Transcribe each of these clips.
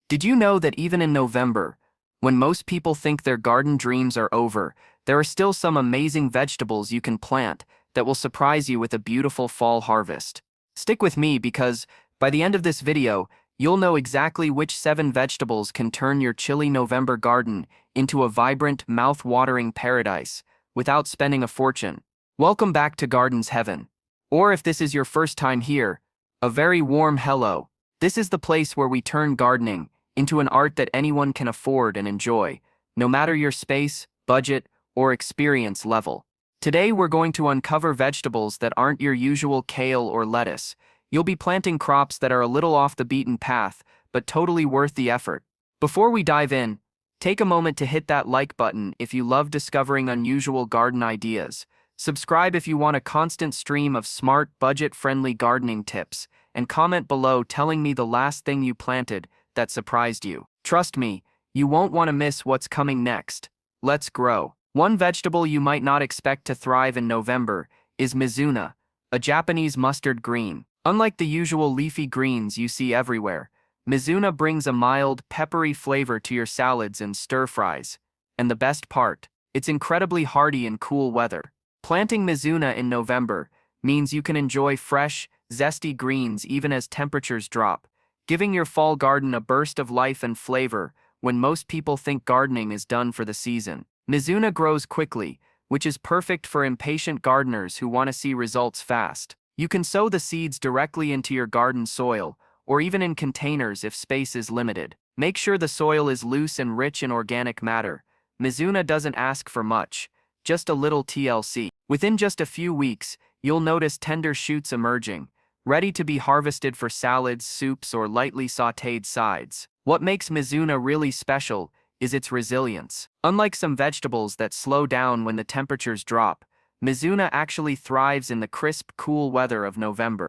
Did you know that even in November, when most people think their garden dreams are over, there are still some amazing vegetables you can plant that will surprise you with a beautiful fall harvest? Stick with me because by the end of this video, you'll know exactly which 7 vegetables can turn your chilly November garden into a vibrant, mouth-watering paradise without spending a fortune. Welcome back to Gardens Heaven. Or if this is your first time here, a very warm hello. This is the place where we turn gardening into an art that anyone can afford and enjoy, no matter your space, budget, or experience level. Today we're going to uncover vegetables that aren't your usual kale or lettuce. You'll be planting crops that are a little off the beaten path, but totally worth the effort. Before we dive in, take a moment to hit that like button if you love discovering unusual garden ideas. Subscribe if you want a constant stream of smart, budget-friendly gardening tips, and comment below telling me the last thing you planted that surprised you. Trust me, you won't want to miss what's coming next. Let's grow. One vegetable you might not expect to thrive in November is Mizuna, a Japanese mustard green. Unlike the usual leafy greens you see everywhere, Mizuna brings a mild, peppery flavor to your salads and stir-fries. And the best part, it's incredibly hardy in cool weather. Planting Mizuna in November means you can enjoy fresh, zesty greens even as temperatures drop, giving your fall garden a burst of life and flavor when most people think gardening is done for the season. Mizuna grows quickly, which is perfect for impatient gardeners who want to see results fast. You can sow the seeds directly into your garden soil, or even in containers if space is limited. Make sure the soil is loose and rich in organic matter. Mizuna doesn't ask for much, just a little TLC. Within just a few weeks, you'll notice tender shoots emerging, ready to be harvested for salads, soups, or lightly sautéed sides. What makes Mizuna really special is its resilience. Unlike some vegetables that slow down when the temperatures drop, Mizuna actually thrives in the crisp, cool weather of November.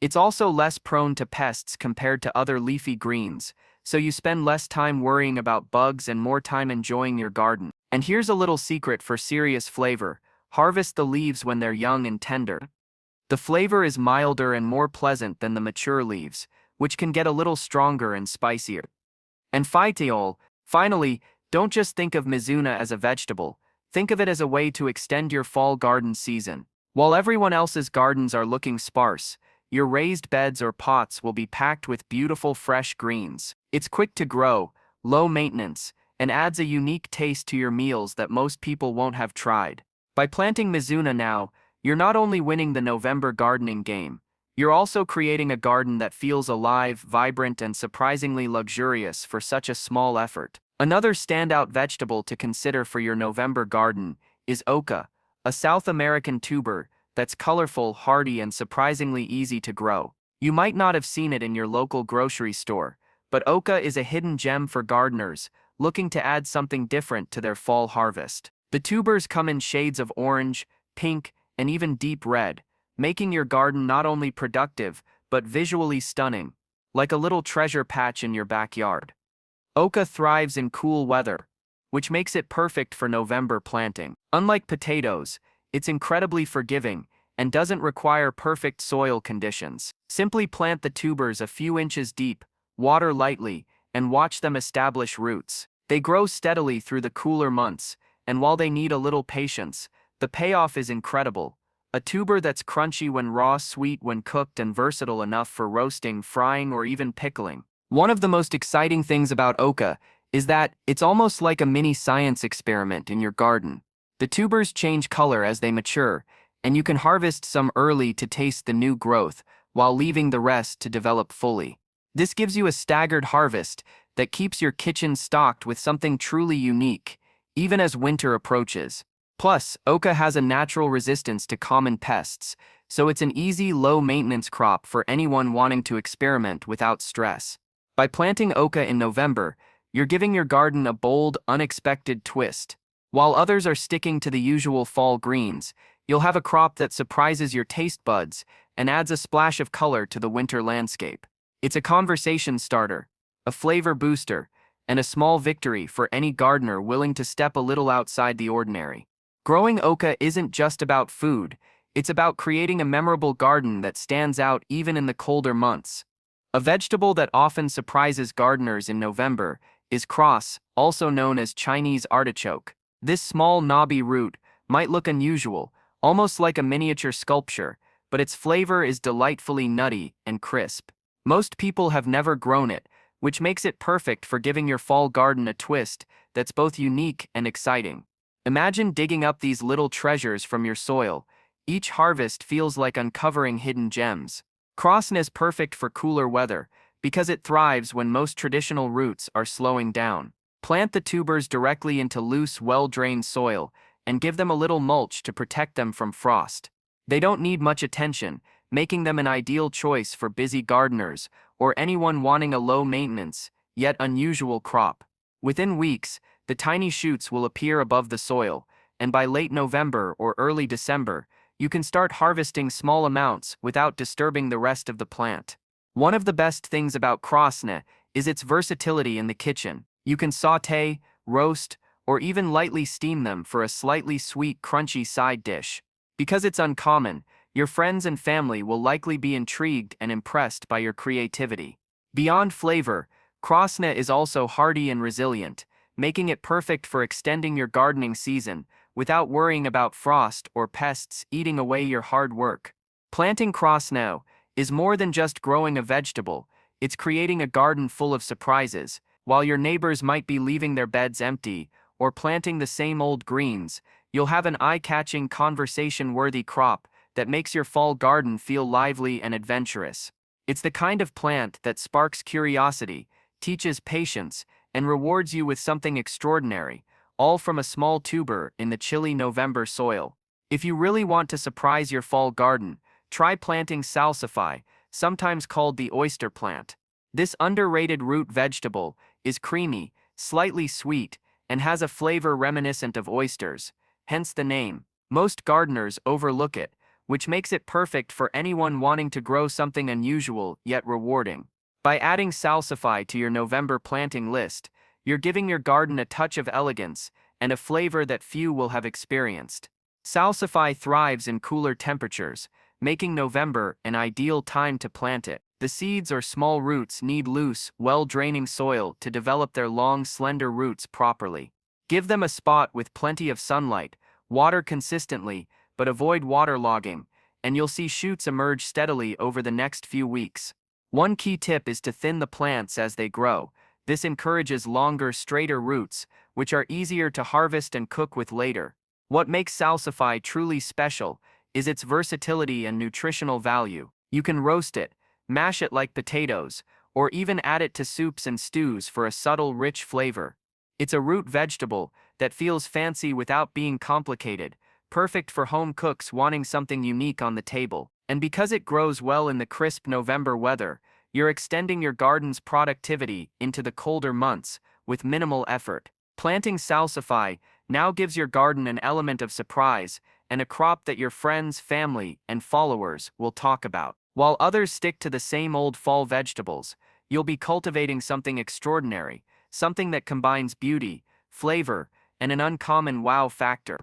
It's also less prone to pests compared to other leafy greens, so you spend less time worrying about bugs and more time enjoying your garden. And here's a little secret for serious flavor: harvest the leaves when they're young and tender. The flavor is milder and more pleasant than the mature leaves, which can get a little stronger and spicier. And finally, don't just think of Mizuna as a vegetable, think of it as a way to extend your fall garden season. While everyone else's gardens are looking sparse, your raised beds or pots will be packed with beautiful fresh greens. It's quick to grow, low maintenance, and adds a unique taste to your meals that most people won't have tried. By planting Mizuna now, you're not only winning the November gardening game, you're also creating a garden that feels alive, vibrant, and surprisingly luxurious for such a small effort. Another standout vegetable to consider for your November garden is oca, a South American tuber that's colorful, hardy, and surprisingly easy to grow. You might not have seen it in your local grocery store, but oca is a hidden gem for gardeners looking to add something different to their fall harvest. The tubers come in shades of orange, pink, and even deep red, making your garden not only productive, but visually stunning, like a little treasure patch in your backyard. Oca thrives in cool weather, which makes it perfect for November planting. Unlike potatoes, it's incredibly forgiving and doesn't require perfect soil conditions. Simply plant the tubers a few inches deep, water lightly, and watch them establish roots. They grow steadily through the cooler months, and while they need a little patience, the payoff is incredible. A tuber that's crunchy when raw, sweet when cooked, and versatile enough for roasting, frying, or even pickling. One of the most exciting things about oca is that it's almost like a mini science experiment in your garden. The tubers change color as they mature, and you can harvest some early to taste the new growth, while leaving the rest to develop fully. This gives you a staggered harvest that keeps your kitchen stocked with something truly unique, even as winter approaches. Plus, oca has a natural resistance to common pests, so it's an easy, low-maintenance crop for anyone wanting to experiment without stress. By planting oca in November, you're giving your garden a bold, unexpected twist. While others are sticking to the usual fall greens, you'll have a crop that surprises your taste buds and adds a splash of color to the winter landscape. It's a conversation starter, a flavor booster, and a small victory for any gardener willing to step a little outside the ordinary. Growing oca isn't just about food, it's about creating a memorable garden that stands out even in the colder months. A vegetable that often surprises gardeners in November is cross, also known as Chinese artichoke. This small knobby root might look unusual, almost like a miniature sculpture, but its flavor is delightfully nutty and crisp. Most people have never grown it, which makes it perfect for giving your fall garden a twist that's both unique and exciting. Imagine digging up these little treasures from your soil. Each harvest feels like uncovering hidden gems. Crossness is perfect for cooler weather because it thrives when most traditional roots are slowing down. Plant the tubers directly into loose, well-drained soil and give them a little mulch to protect them from frost. They don't need much attention, making them an ideal choice for busy gardeners or anyone wanting a low-maintenance, yet unusual crop. Within weeks, the tiny shoots will appear above the soil, and by late November or early December, you can start harvesting small amounts without disturbing the rest of the plant. One of the best things about crossness is its versatility in the kitchen. You can sauté, roast, or even lightly steam them for a slightly sweet, crunchy side dish. Because it's uncommon, your friends and family will likely be intrigued and impressed by your creativity. Beyond flavor, crossness is also hardy and resilient, making it perfect for extending your gardening season without worrying about frost or pests eating away your hard work. Planting crossness is more than just growing a vegetable, it's creating a garden full of surprises. While your neighbors might be leaving their beds empty or planting the same old greens, you'll have an eye-catching, conversation-worthy crop that makes your fall garden feel lively and adventurous. It's the kind of plant that sparks curiosity, teaches patience, and rewards you with something extraordinary, all from a small tuber in the chilly November soil. If you really want to surprise your fall garden, try planting salsify, sometimes called the oyster plant. This underrated root vegetable is creamy, slightly sweet, and has a flavor reminiscent of oysters, hence the name. Most gardeners overlook it, which makes it perfect for anyone wanting to grow something unusual yet rewarding. By adding salsify to your November planting list, you're giving your garden a touch of elegance and a flavor that few will have experienced. Salsify thrives in cooler temperatures, making November an ideal time to plant it. The seeds or small roots need loose, well-draining soil to develop their long, slender roots properly. Give them a spot with plenty of sunlight, water consistently, but avoid waterlogging, and you'll see shoots emerge steadily over the next few weeks. One key tip is to thin the plants as they grow. This encourages longer, straighter roots, which are easier to harvest and cook with later. What makes salsify truly special is its versatility and nutritional value. You can roast it, mash it like potatoes, or even add it to soups and stews for a subtle, rich flavor. It's a root vegetable that feels fancy without being complicated, perfect for home cooks wanting something unique on the table. And because it grows well in the crisp November weather, you're extending your garden's productivity into the colder months with minimal effort. Planting salsify now gives your garden an element of surprise and a crop that your friends, family, and followers will talk about. While others stick to the same old fall vegetables, you'll be cultivating something extraordinary, something that combines beauty, flavor, and an uncommon wow factor.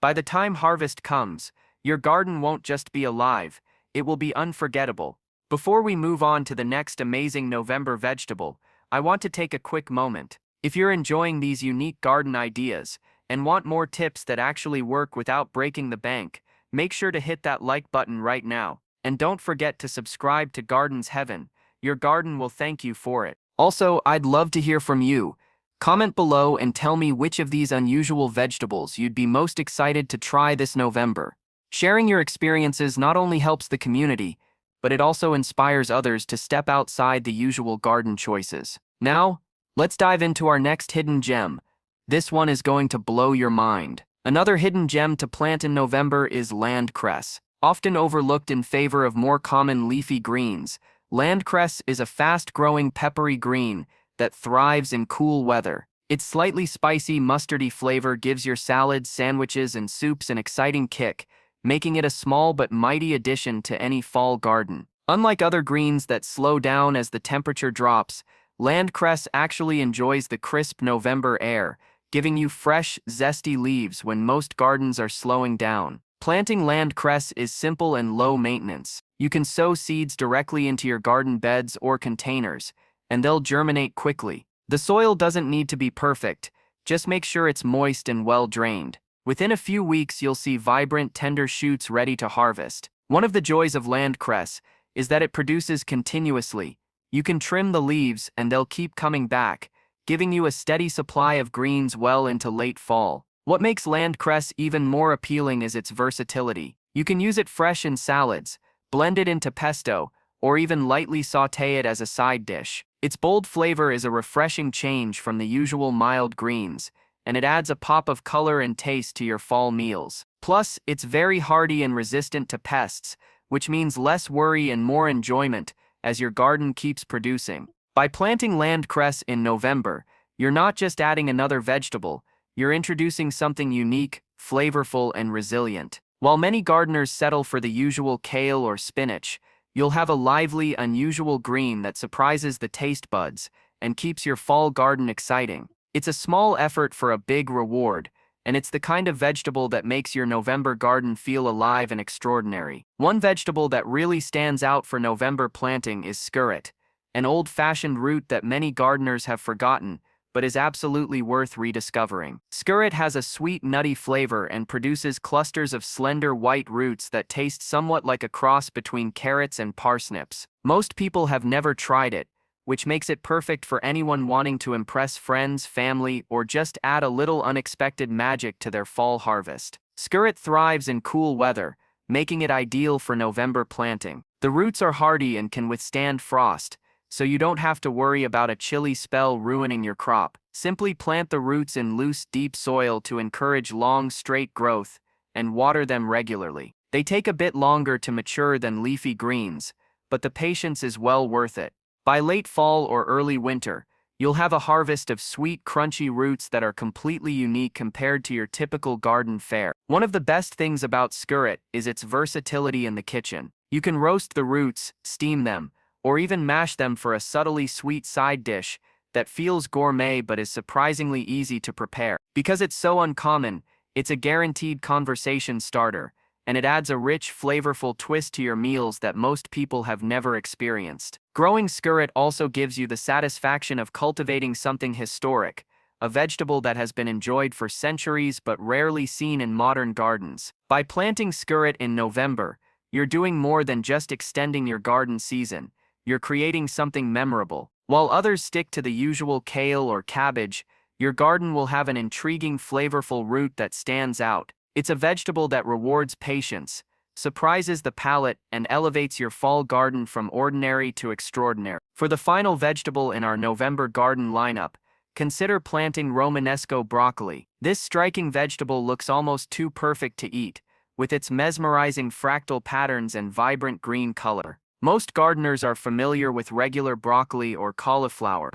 By the time harvest comes, your garden won't just be alive, it will be unforgettable. Before we move on to the next amazing November vegetable, I want to take a quick moment. If you're enjoying these unique garden ideas and want more tips that actually work without breaking the bank, make sure to hit that like button right now. And don't forget to subscribe to Garden's Heaven. Your garden will thank you for it. Also, I'd love to hear from you. Comment below and tell me which of these unusual vegetables you'd be most excited to try this November. Sharing your experiences not only helps the community, but it also inspires others to step outside the usual garden choices. Now, let's dive into our next hidden gem. This one is going to blow your mind. Another hidden gem to plant in November is landcress. Often overlooked in favor of more common leafy greens, landcress is a fast-growing peppery green that thrives in cool weather. Its slightly spicy, mustardy flavor gives your salads, sandwiches, and soups an exciting kick, making it a small but mighty addition to any fall garden. Unlike other greens that slow down as the temperature drops, landcress actually enjoys the crisp November air, giving you fresh, zesty leaves when most gardens are slowing down. Planting land cress is simple and low maintenance. You can sow seeds directly into your garden beds or containers, and they'll germinate quickly. The soil doesn't need to be perfect, just make sure it's moist and well drained. Within a few weeks, you'll see vibrant, tender shoots ready to harvest. One of the joys of land cress is that it produces continuously. You can trim the leaves and they'll keep coming back, giving you a steady supply of greens well into late fall. What makes land cress even more appealing is its versatility. You can use it fresh in salads, blend it into pesto, or even lightly sauté it as a side dish. Its bold flavor is a refreshing change from the usual mild greens, and it adds a pop of color and taste to your fall meals. Plus, it's very hardy and resistant to pests, which means less worry and more enjoyment as your garden keeps producing. By planting land cress in November, you're not just adding another vegetable, you're introducing something unique, flavorful, and resilient. While many gardeners settle for the usual kale or spinach, you'll have a lively, unusual green that surprises the taste buds and keeps your fall garden exciting. It's a small effort for a big reward, and it's the kind of vegetable that makes your November garden feel alive and extraordinary. One vegetable that really stands out for November planting is skirret, an old-fashioned root that many gardeners have forgotten, but is absolutely worth rediscovering. Skirret has a sweet, nutty flavor and produces clusters of slender white roots that taste somewhat like a cross between carrots and parsnips. Most people have never tried it, which makes it perfect for anyone wanting to impress friends, family, or just add a little unexpected magic to their fall harvest. Skirret thrives in cool weather, making it ideal for November planting. The roots are hardy and can withstand frost, so you don't have to worry about a chilly spell ruining your crop. Simply plant the roots in loose, deep soil to encourage long, straight growth, and water them regularly. They take a bit longer to mature than leafy greens, but the patience is well worth it. By late fall or early winter, you'll have a harvest of sweet, crunchy roots that are completely unique compared to your typical garden fare. One of the best things about skirret is its versatility in the kitchen. You can roast the roots, steam them, or even mash them for a subtly sweet side dish that feels gourmet but is surprisingly easy to prepare. Because it's so uncommon, it's a guaranteed conversation starter, and it adds a rich, flavorful twist to your meals that most people have never experienced. Growing skirret also gives you the satisfaction of cultivating something historic, a vegetable that has been enjoyed for centuries but rarely seen in modern gardens. By planting skirret in November, you're doing more than just extending your garden season. You're creating something memorable. While others stick to the usual kale or cabbage, your garden will have an intriguing, flavorful root that stands out. It's a vegetable that rewards patience, surprises the palate, and elevates your fall garden from ordinary to extraordinary. For the final vegetable in our November garden lineup, consider planting Romanesco broccoli. This striking vegetable looks almost too perfect to eat, with its mesmerizing fractal patterns and vibrant green color. Most gardeners are familiar with regular broccoli or cauliflower,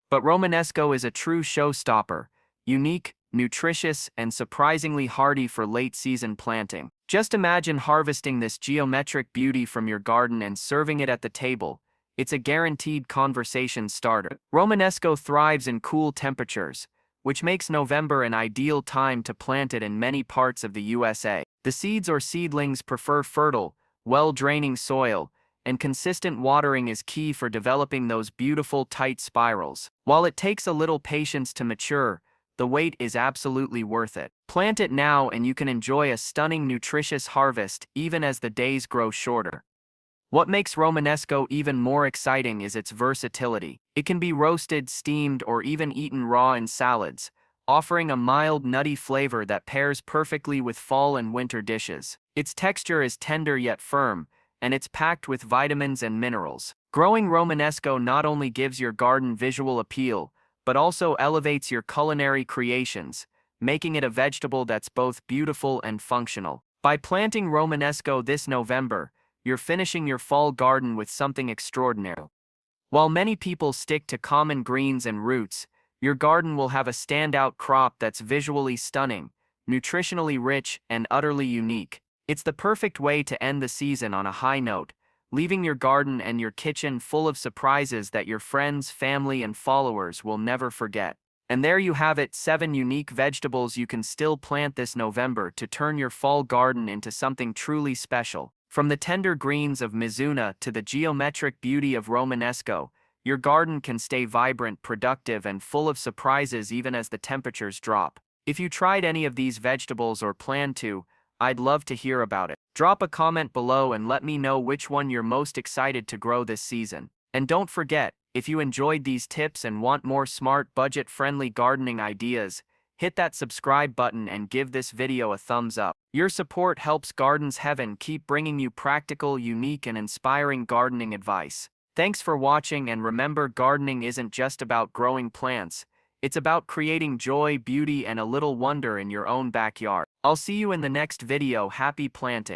but Romanesco is a true showstopper, unique, nutritious, and surprisingly hardy for late-season planting. Just imagine harvesting this geometric beauty from your garden and serving it at the table. It's a guaranteed conversation starter. Romanesco thrives in cool temperatures, which makes November an ideal time to plant it in many parts of the USA. The seeds or seedlings prefer fertile, well-draining soil, and consistent watering is key for developing those beautiful tight spirals. While it takes a little patience to mature, the wait is absolutely worth it. Plant it now and you can enjoy a stunning, nutritious harvest even as the days grow shorter. What makes Romanesco even more exciting is its versatility. It can be roasted, steamed, or even eaten raw in salads, offering a mild, nutty flavor that pairs perfectly with fall and winter dishes. Its texture is tender yet firm, and it's packed with vitamins and minerals. Growing Romanesco not only gives your garden visual appeal, but also elevates your culinary creations, making it a vegetable that's both beautiful and functional. By planting Romanesco this November, you're finishing your fall garden with something extraordinary. While many people stick to common greens and roots, your garden will have a standout crop that's visually stunning, nutritionally rich, and utterly unique. It's the perfect way to end the season on a high note, leaving your garden and your kitchen full of surprises that your friends, family, and followers will never forget. And there you have it, 7 unique vegetables you can still plant this November to turn your fall garden into something truly special. From the tender greens of Mizuna to the geometric beauty of Romanesco, your garden can stay vibrant, productive, and full of surprises even as the temperatures drop. If you tried any of these vegetables or plan to, I'd love to hear about it. Drop a comment below and let me know which one you're most excited to grow this season. And don't forget, if you enjoyed these tips and want more smart, budget-friendly gardening ideas, hit that subscribe button and give this video a thumbs up. Your support helps Gardens Heaven keep bringing you practical, unique, and inspiring gardening advice. Thanks for watching, and remember, gardening isn't just about growing plants. It's about creating joy, beauty, and a little wonder in your own backyard. I'll see you in the next video. Happy planting!